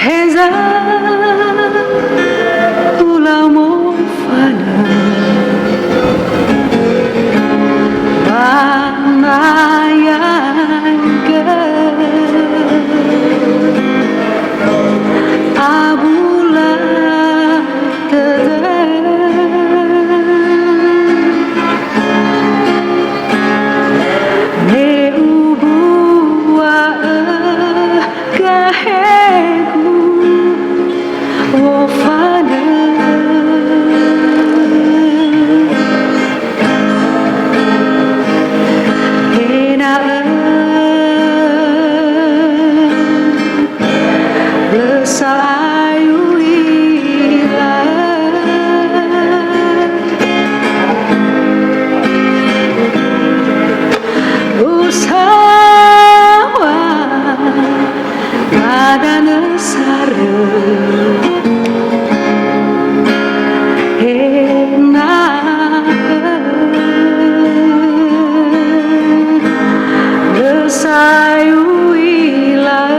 Reza pula mofana Banayaga Abula Ne ubua kahegu Wofana Hena Lesayu ilah Usawa Badan sare Sayu ilah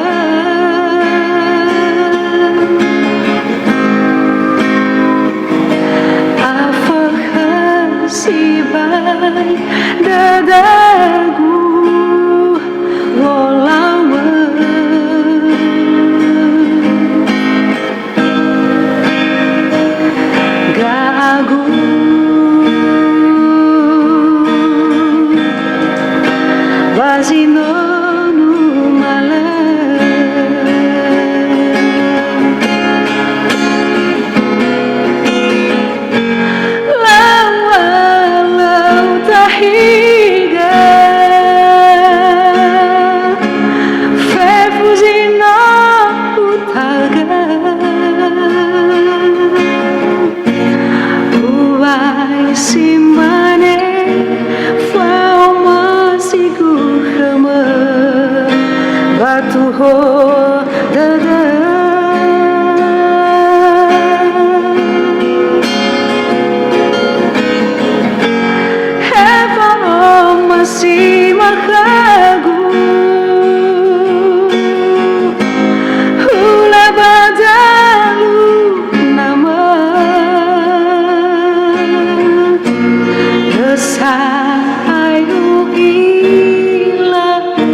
Afakhan sibai dadagu Wolawa Gagu Vazino Simane fama sigu khama batu ho dada heva masih makagu hula badalu nama Sayu ilahu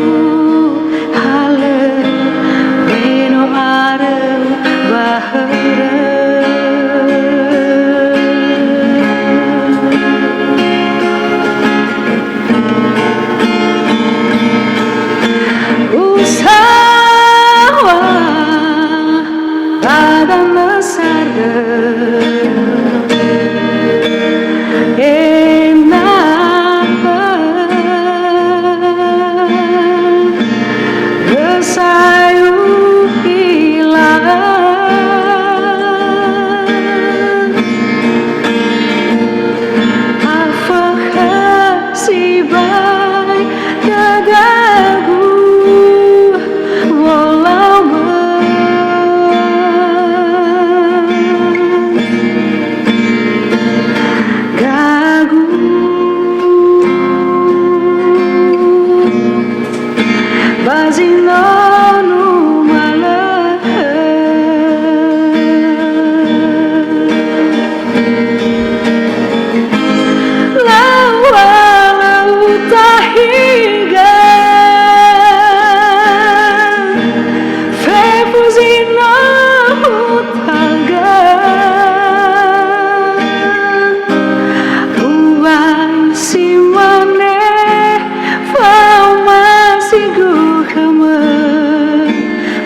hale Beno arem bahara Usawa badan mesara Sayu ilah Afakhan sibai dadagu Wolawa Gagu Vazino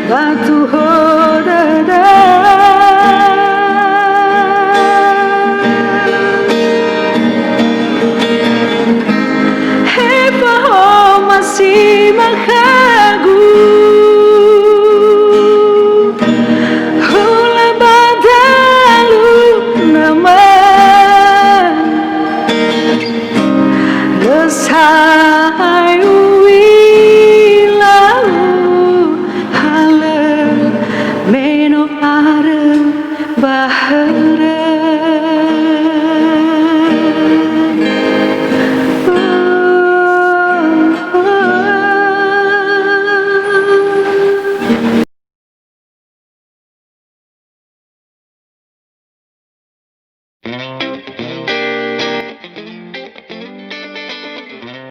Batu hodada Hepa ho masih makagu Hula badalu nama Lesayu Meno arem bahara